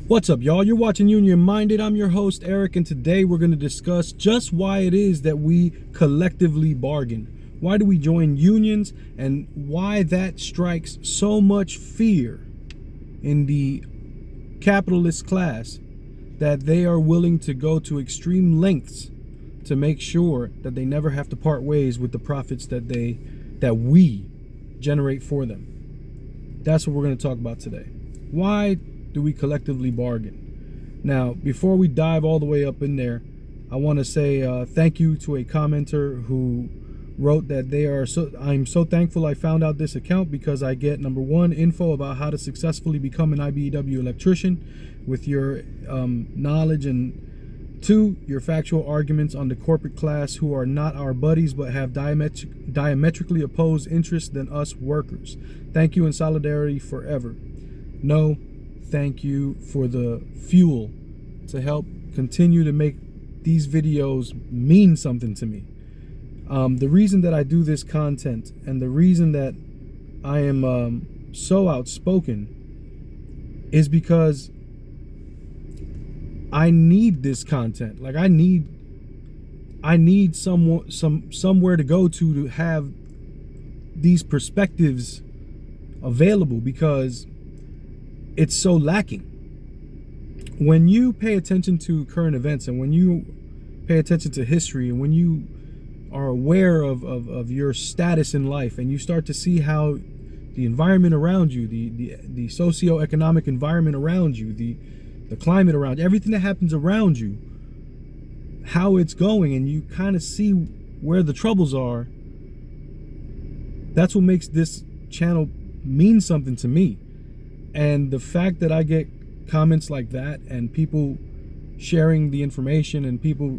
What's up, y'all? You're watching Union Minded. I'm your host, Eric, and today we're going to discuss just why it is that we collectively bargain. Why do we join unions, and why that strikes so much fear in the capitalist class that they are willing to go to extreme lengths to make sure that they never have to part ways with the profits that we generate for them. That's what we're going to talk about today. Why do we collectively bargain? Now, before we dive all the way up in there, I want to say thank you to a commenter who wrote that I'm so thankful I found out this account because I get, number one, info about how to successfully become an IBEW electrician with your knowledge, and two, your factual arguments on the corporate class who are not our buddies but have diametrically opposed interests than us workers. Thank you, in solidarity forever. No, thank you for the fuel to help continue to make these videos mean something to me. The reason that I do this content and the reason that I am so outspoken is because I need this content. Like, I need somewhere to go to have these perspectives available, because it's so lacking. When you pay attention to current events, and when you pay attention to history, and when you are aware of your status in life, and you start to see how the environment around you, the socio-economic environment around you, the climate around you, everything that happens around you, how it's going, and you kind of see where the troubles are, that's what makes this channel mean something to me. And the fact that I get comments like that, and people sharing the information, and people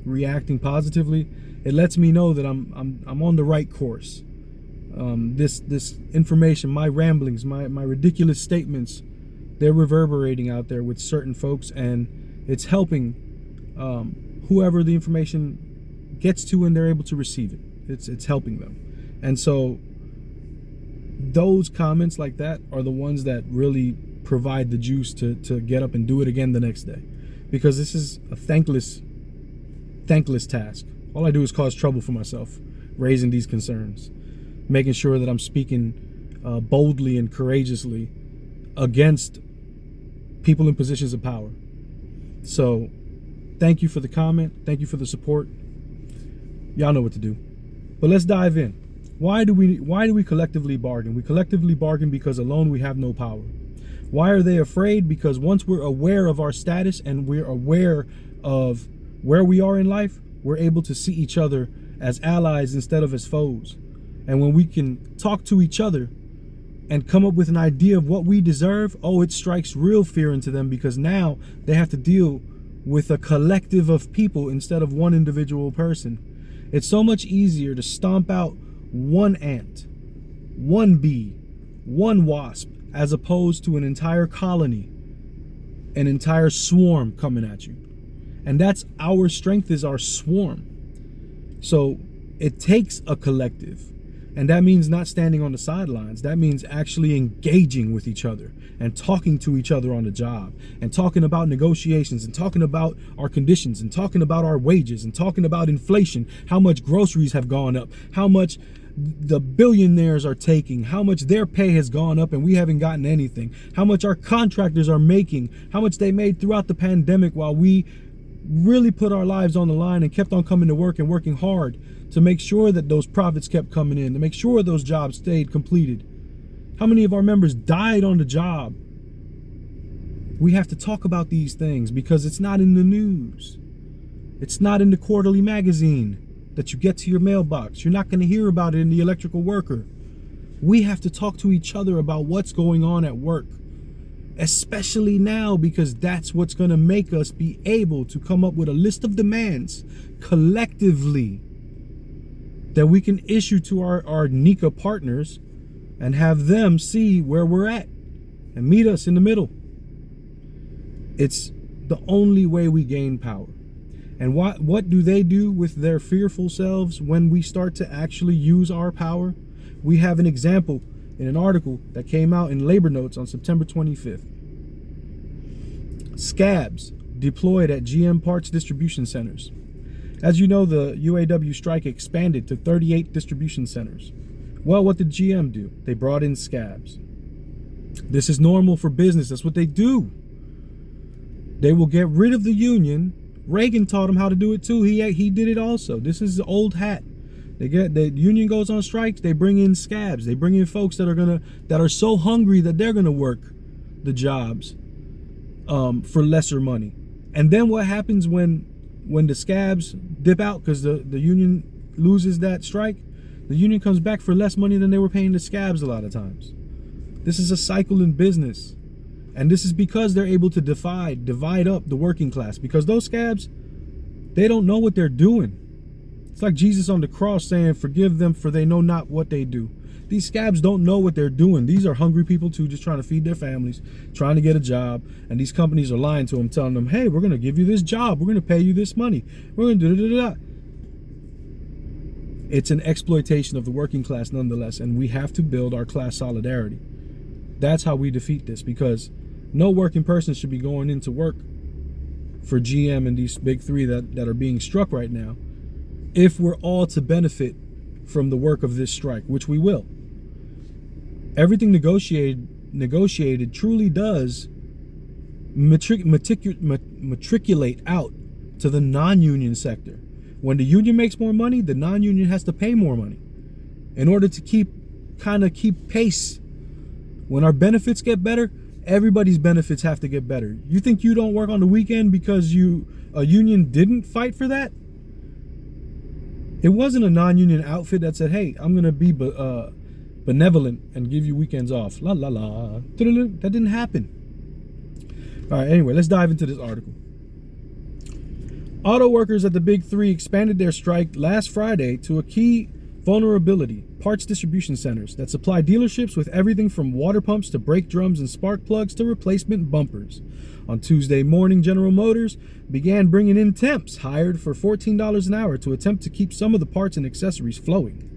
reacting positively, it lets me know that I'm on the right course. This information, my ramblings, my ridiculous statements, they're reverberating out there with certain folks, and it's helping whoever the information gets to, and they're able to receive it. It's helping them. And so those comments like that are the ones that really provide the juice to get up and do it again the next day, because this is a thankless task. All I do is cause trouble for myself, raising these concerns, making sure that I'm speaking boldly and courageously against people in positions of power. So thank you for the comment, thank you for the support. Y'all know what to do. But let's dive in. Why do we collectively bargain? We collectively bargain because alone we have no power. Why are they afraid? Because once we're aware of our status and we're aware of where we are in life, we're able to see each other as allies instead of as foes. And when we can talk to each other and come up with an idea of what we deserve, it strikes real fear into them, because now they have to deal with a collective of people instead of one individual person. It's so much easier to stomp out one ant, one bee, one wasp, as opposed to an entire colony, an entire swarm coming at you. And that's our strength, is our swarm. So it takes a collective, and that means not standing on the sidelines. That means actually engaging with each other and talking to each other on the job, and talking about negotiations, and talking about our conditions, and talking about our wages, and talking about inflation, how much groceries have gone up, how much the billionaires are taking, how much their pay has gone up and we haven't gotten anything, how much our contractors are making, how much they made throughout the pandemic while we really put our lives on the line and kept on coming to work and working hard to make sure that those profits kept coming in, to make sure those jobs stayed completed. How many of our members died on the job? We have to talk about these things because it's not in the news. It's not in the quarterly magazine that you get to your mailbox. You're not going to hear about it in the electrical worker. We have to talk to each other about what's going on at work, especially now, because that's what's going to make us be able to come up with a list of demands collectively that we can issue to our NICA partners and have them see where we're at and meet us in the middle. It's the only way we gain power. And what do they do with their fearful selves when we start to actually use our power? We have an example in an article that came out in Labor Notes on September 25th. Scabs deployed at GM parts distribution centers. As you know, the UAW strike expanded to 38 distribution centers. Well, what did GM do? They brought in scabs. This is normal for business. That's what they do. They will get rid of the union. Reagan taught them how to do it too. He did it also. This is the old hat. The union goes on strikes. They bring in scabs. They bring in folks that are so hungry that they're gonna work the jobs for lesser money. And then what happens when the scabs dip out because the union loses that strike? The union comes back for less money than they were paying the scabs a lot of times. This is a cycle in business. And this is because they're able to divide up the working class. Because those scabs, they don't know what they're doing. It's like Jesus on the cross saying, forgive them for they know not what they do. These scabs don't know what they're doing. These are hungry people too, just trying to feed their families, trying to get a job. And these companies are lying to them, telling them, hey, we're going to give you this job. We're going to pay you this money. We're going to do. It's an exploitation of the working class nonetheless. And we have to build our class solidarity. That's how we defeat this, because no working person should be going into work for GM and these big three that are being struck right now if we're all to benefit from the work of this strike, which we will. Everything negotiated truly does matriculate out to the non-union sector. When the union makes more money, the non-union has to pay more money in order to keep pace. When our benefits get better, everybody's benefits have to get better. You think you don't work on the weekend because a union didn't fight for that? It wasn't a non-union outfit that said, hey, I'm going to be benevolent and give you weekends off. La, la, la. That didn't happen. All right, anyway, let's dive into this article. Auto workers at the Big Three expanded their strike last Friday to a key vulnerability: parts distribution centers that supply dealerships with everything from water pumps to brake drums and spark plugs to replacement bumpers. On Tuesday morning, General Motors began bringing in temps hired for $14 an hour to attempt to keep some of the parts and accessories flowing.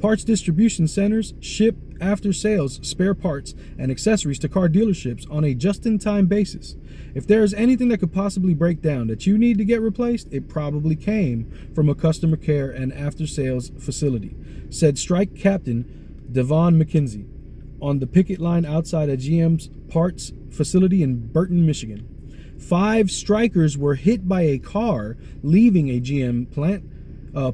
Parts distribution centers ship after-sales spare parts and accessories to car dealerships on a just-in-time basis. If there is anything that could possibly break down that you need to get replaced, it probably came from a customer care and after-sales facility, said strike captain Devon McKenzie on the picket line outside of GM's parts facility in Burton, Michigan. 5 strikers were hit by a car leaving a GM plant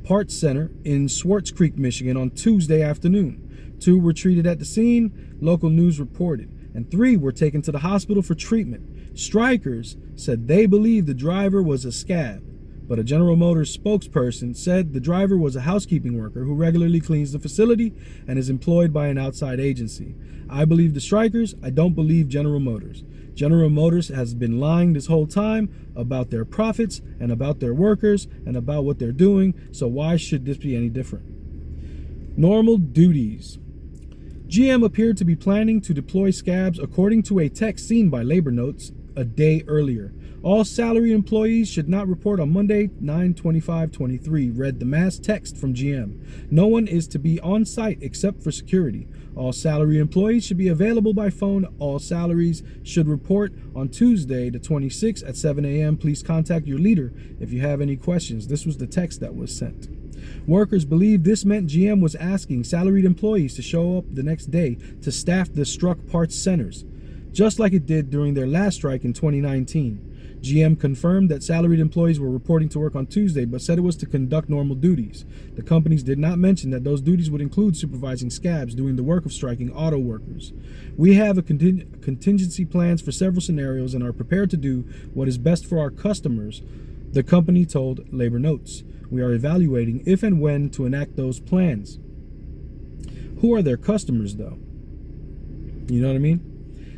parts center in Swartz Creek, Michigan on Tuesday afternoon. 2 were treated at the scene, local news reported, and 3 were taken to the hospital for treatment. Strikers said they believed the driver was a scab, but a General Motors spokesperson said the driver was a housekeeping worker who regularly cleans the facility and is employed by an outside agency. I believe the strikers. I don't believe General Motors. General Motors has been lying this whole time about their profits and about their workers and about what they're doing, so why should this be any different? Normal duties. GM appeared to be planning to deploy scabs according to a text seen by Labor Notes a day earlier. All salary employees should not report on Monday, 9/25/23, read the mass text from GM. No one is to be on site except for security. All salary employees should be available by phone. All salaries should report on Tuesday, the 26th at 7 a.m. Please contact your leader if you have any questions. This was the text that was sent. Workers believe this meant GM was asking salaried employees to show up the next day to staff the struck parts centers, just like it did during their last strike in 2019. GM confirmed that salaried employees were reporting to work on Tuesday, but said it was to conduct normal duties. The companies did not mention that those duties would include supervising scabs doing the work of striking auto workers. We have a contingency plans for several scenarios and are prepared to do what is best for our customers, the company told Labor Notes. We are evaluating if and when to enact those plans. Who are their customers, though? You know what I mean?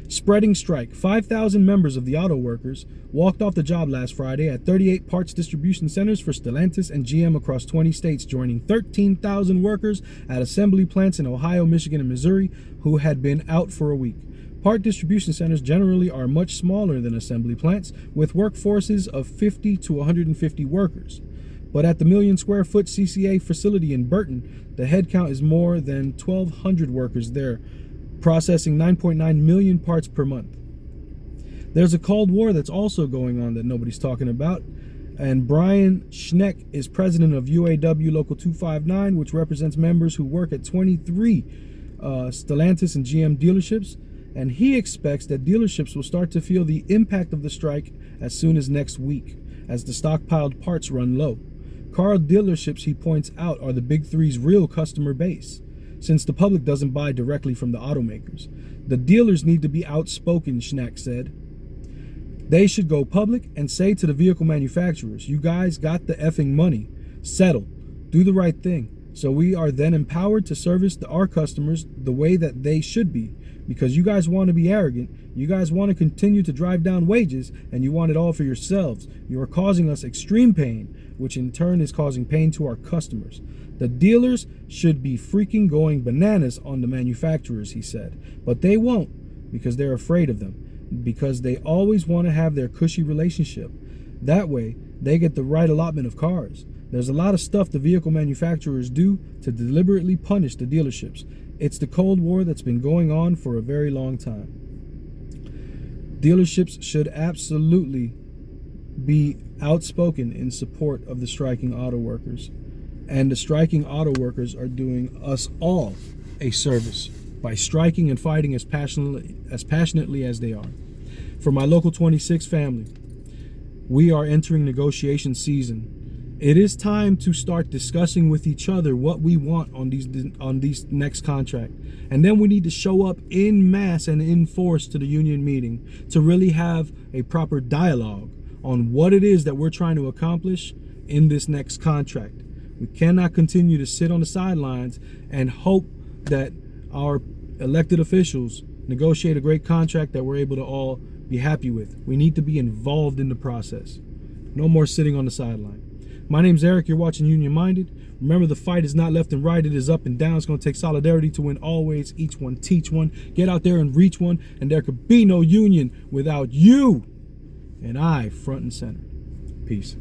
Spreading strike. 5,000 members of the auto workers walked off the job last Friday at 38 parts distribution centers for Stellantis and GM across 20 states, joining 13,000 workers at assembly plants in Ohio, Michigan, and Missouri who had been out for a week. Part distribution centers generally are much smaller than assembly plants, with workforces of 50 to 150 workers. But at the million-square-foot CCA facility in Burton, the headcount is more than 1,200 workers there, processing 9.9 million parts per month. There's a Cold War that's also going on that nobody's talking about. And Brian Schneck is president of UAW Local 259, which represents members who work at 23 Stellantis and GM dealerships. And he expects that dealerships will start to feel the impact of the strike as soon as next week, as the stockpiled parts run low. Car dealerships, he points out, are the Big Three's real customer base, since the public doesn't buy directly from the automakers. The dealers need to be outspoken, Schneck said. They should go public and say to the vehicle manufacturers, you guys got the effing money. Settle. Do the right thing. So we are then empowered to service our customers the way that they should be. Because you guys want to be arrogant, you guys want to continue to drive down wages, and you want it all for yourselves. You are causing us extreme pain, which in turn is causing pain to our customers. The dealers should be freaking going bananas on the manufacturers, he said. But they won't, because they're afraid of them. Because they always want to have their cushy relationship. That way, they get the right allotment of cars. There's a lot of stuff the vehicle manufacturers do to deliberately punish the dealerships. It's the Cold War that's been going on for a very long time. Dealerships should absolutely be outspoken in support of the striking auto workers. And the striking auto workers are doing us all a service by striking and fighting as passionately as they are. For my Local 26 family, we are entering negotiation season. It is time to start discussing with each other what we want on these next contract. And then we need to show up in mass and in force to the union meeting to really have a proper dialogue on what it is that we're trying to accomplish in this next contract. We cannot continue to sit on the sidelines and hope that our elected officials negotiate a great contract that we're able to all be happy with. We need to be involved in the process. No more sitting on the sideline. My name's Eric. You're watching Union Minded. Remember, the fight is not left and right. It is up and down. It's going to take solidarity to win always. Each one teach one. Get out there and reach one. And there could be no union without you and I front and center. Peace.